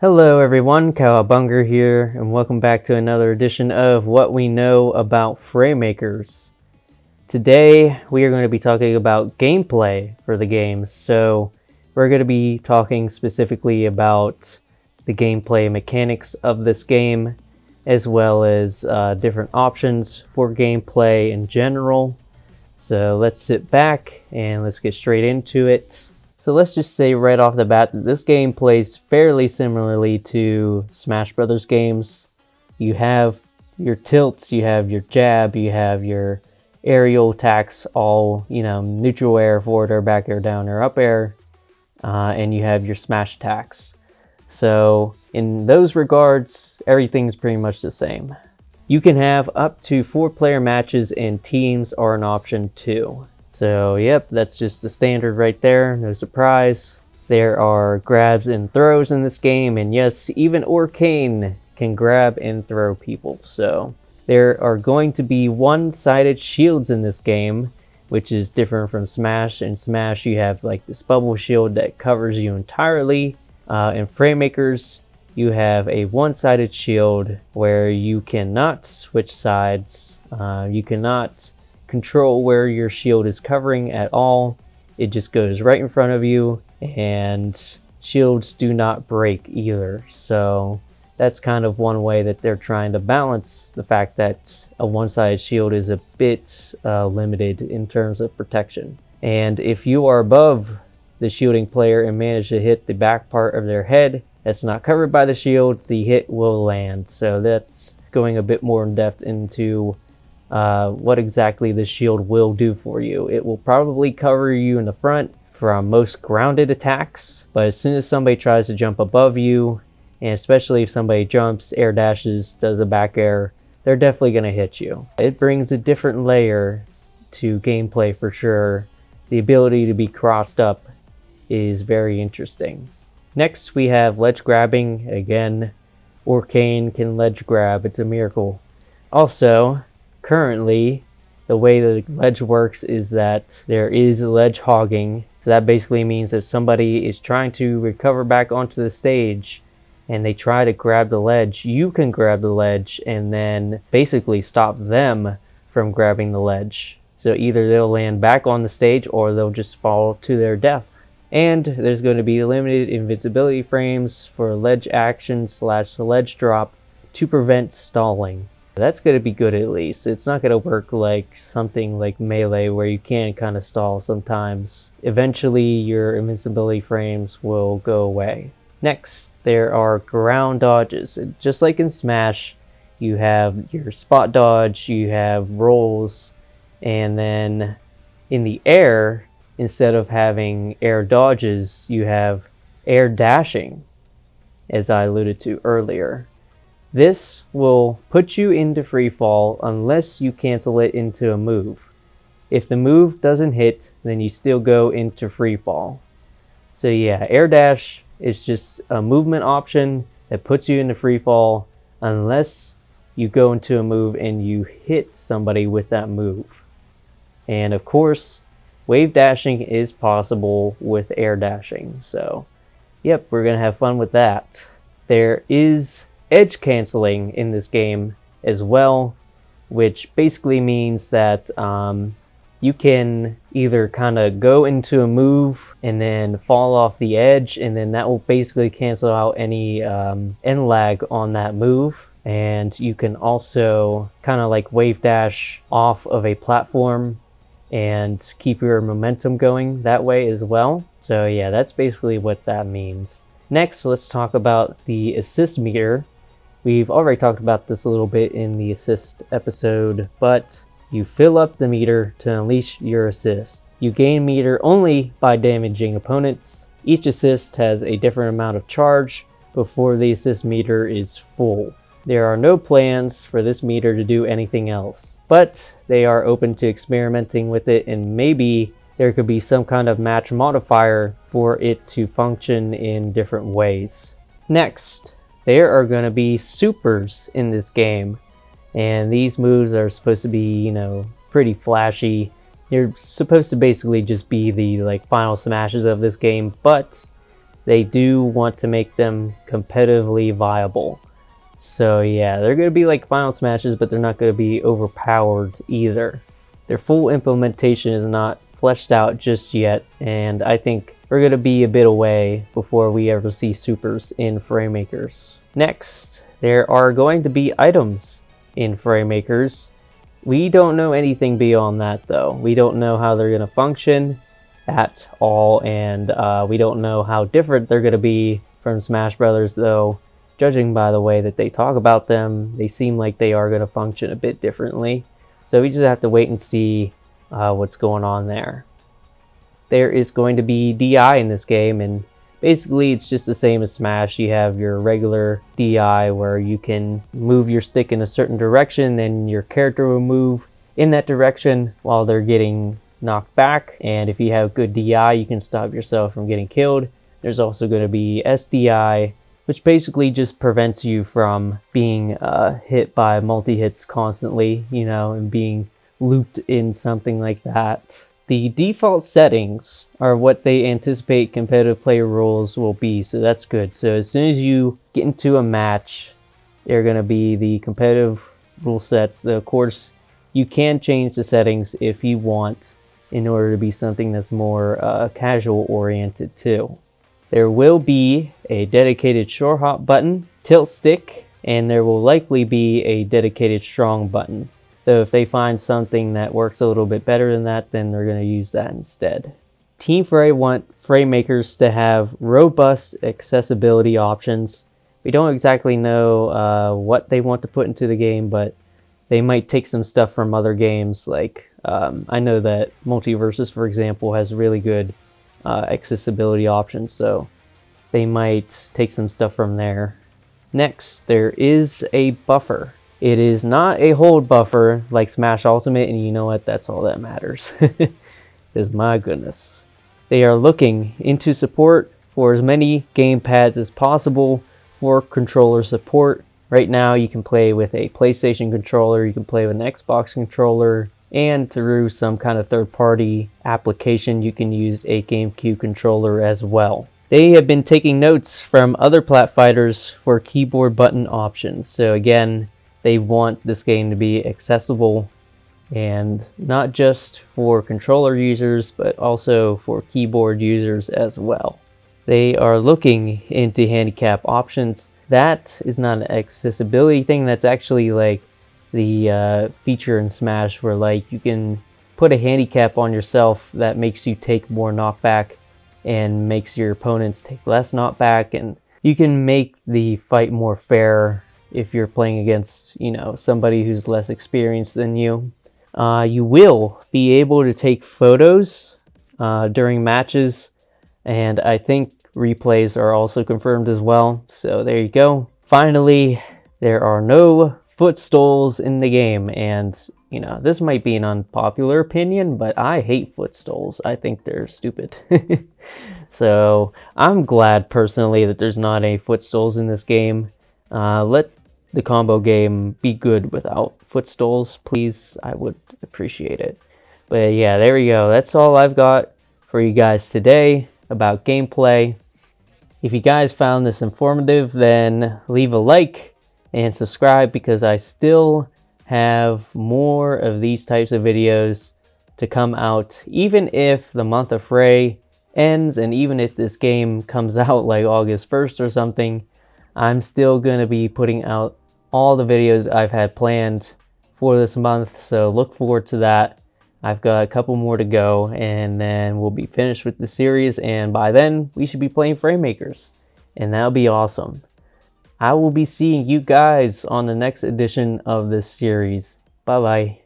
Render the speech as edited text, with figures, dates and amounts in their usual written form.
Hello everyone, Cowabunga here, and welcome back to another edition of What We Know About Fraymakers. Today we are going to be talking about gameplay for the game. So we're going to be talking specifically about the gameplay mechanics of this game, as well as different options for gameplay in general. So let's sit back and let's get straight into it. So let's just say right off the bat that this game plays fairly similarly to Smash Brothers games. You have your tilts, you have your jab, you have your aerial attacks, all, neutral air, forward air, back air, down air, up air, and you have your smash attacks. So in those regards, everything's pretty much the same. You can have up to 4-player matches, and teams are an option too. So yep, that's just the standard right there, no surprise. There are grabs and throws in this game, and yes, even Orcane can grab and throw people. So there are going to be one-sided shields in this game, which is different from Smash. In Smash you have like this bubble shield that covers you entirely. In Fraymakers you have a one-sided shield where you cannot switch sides. You cannot control where your shield is covering at all. It just goes right in front of you, and shields do not break either. So that's kind of one way that they're trying to balance the fact that a one-sided shield is a bit limited in terms of protection. And if you are above the shielding player and manage to hit the back part of their head that's not covered by the shield, the hit will land. So that's going a bit more in depth into what exactly the shield will do for you. It will probably cover you in the front from most grounded attacks, but as soon as somebody tries to jump above you, and especially if somebody jumps, air dashes, does a back air, they're definitely going to hit you. It brings a different layer to gameplay for sure. The ability to be crossed up is very interesting. Next we have ledge grabbing. Again, Orcane can ledge grab, it's a miracle. Also, currently, the way the ledge works is that there is ledge hogging. So that basically means that somebody is trying to recover back onto the stage and they try to grab the ledge. You can grab the ledge and then basically stop them from grabbing the ledge. So either they'll land back on the stage or they'll just fall to their death. And there's going to be limited invincibility frames for ledge action / ledge drop to prevent stalling. That's going to be good at least. It's not going to work like something like Melee where you can kind of stall sometimes. Eventually your invincibility frames will go away. Next, there are ground dodges. Just like in Smash, you have your spot dodge, you have rolls, and then in the air, instead of having air dodges, you have air dashing, as I alluded to earlier. This will put you into free fall unless you cancel it into a move. If the move doesn't hit, then you still go into free fall. So yeah, air dash is just a movement option that puts you into free fall unless you go into a move and you hit somebody with that move. And of course, wave dashing is possible with air dashing. So yep, we're gonna have fun with that. There is edge canceling in this game as well, which basically means that you can either kind of go into a move and then fall off the edge, and then that will basically cancel out any end lag on that move. And you can also kind of like wave dash off of a platform and keep your momentum going that way as well. So yeah, that's basically what that means. Next, let's talk about the assist meter. We've already talked about this a little bit in the assist episode, but you fill up the meter to unleash your assist. You gain meter only by damaging opponents. Each assist has a different amount of charge before the assist meter is full. There are no plans for this meter to do anything else, but they are open to experimenting with it, and maybe there could be some kind of match modifier for it to function in different ways. Next, there are going to be supers in this game, and these moves are supposed to be, pretty flashy. They're supposed to basically just be the final smashes of this game, but they do want to make them competitively viable. So yeah, they're going to be like Final Smashes, but they're not going to be overpowered either. Their full implementation is not fleshed out just yet, and I think we're going to be a bit away before we ever see supers in Fraymakers. Next, there are going to be items in Fraymakers. We don't know anything beyond that though. We don't know how they're going to function at all, and we don't know how different they're going to be from Smash Brothers, though judging by the way that they talk about them, they seem like they are going to function a bit differently. So we just have to wait and see what's going on there. There is going to be DI in this game, and basically it's just the same as Smash. You have your regular DI where you can move your stick in a certain direction, and your character will move in that direction while they're getting knocked back, and if you have good DI you can stop yourself from getting killed. There's also going to be SDI, which basically just prevents you from being hit by multi-hits constantly, you know, and being looped in something like that. The default settings are what they anticipate competitive player rules will be, so that's good. So as soon as you get into a match, they're going to be the competitive rule sets. Of course, you can change the settings if you want in order to be something that's more casual oriented too. There will be a dedicated short hop button, tilt stick, and there will likely be a dedicated strong button. So if they find something that works a little bit better than that, then they're going to use that instead. Team Fray want Fraymakers to have robust accessibility options. We don't exactly know what they want to put into the game, but they might take some stuff from other games. Like I know that Multiversus, for example, has really good accessibility options, so they might take some stuff from there. Next, there is a buffer. It is not a hold buffer like Smash Ultimate, and you know what? That's all that matters. Because my goodness. They are looking into support for as many gamepads as possible for controller support. Right now you can play with a PlayStation controller, you can play with an Xbox controller, and through some kind of third-party application you can use a GameCube controller as well. They have been taking notes from other plat fighters for keyboard button options. So again, they want this game to be accessible, and not just for controller users but also for keyboard users as well. They are looking into handicap options. That is not an accessibility thing, that's actually like the feature in Smash where like you can put a handicap on yourself that makes you take more knockback and makes your opponents take less knockback, and you can make the fight more fair if you're playing against, you know, somebody who's less experienced than you. You will be able to take photos during matches, and I think replays are also confirmed as well. So there you go. Finally, there are no footstools in the game, and you know, this might be an unpopular opinion, but I hate footstools. I think they're stupid. So I'm glad personally that there's not any footstools in this game. Let the combo game be good without footstools, please. I would appreciate it. But yeah, there we go. That's all I've got for you guys today about gameplay. If you guys found this informative, then leave a like and subscribe, because I still have more of these types of videos to come out, even if the month of Fray ends, and even if this game comes out like August 1st or something, I'm still going to be putting out all the videos I've had planned for this month, so look forward to that. I've got a couple more to go, and then we'll be finished with the series, and by then we should be playing Fraymakers, and that'll be awesome. I will be seeing you guys on the next edition of this series. Bye bye.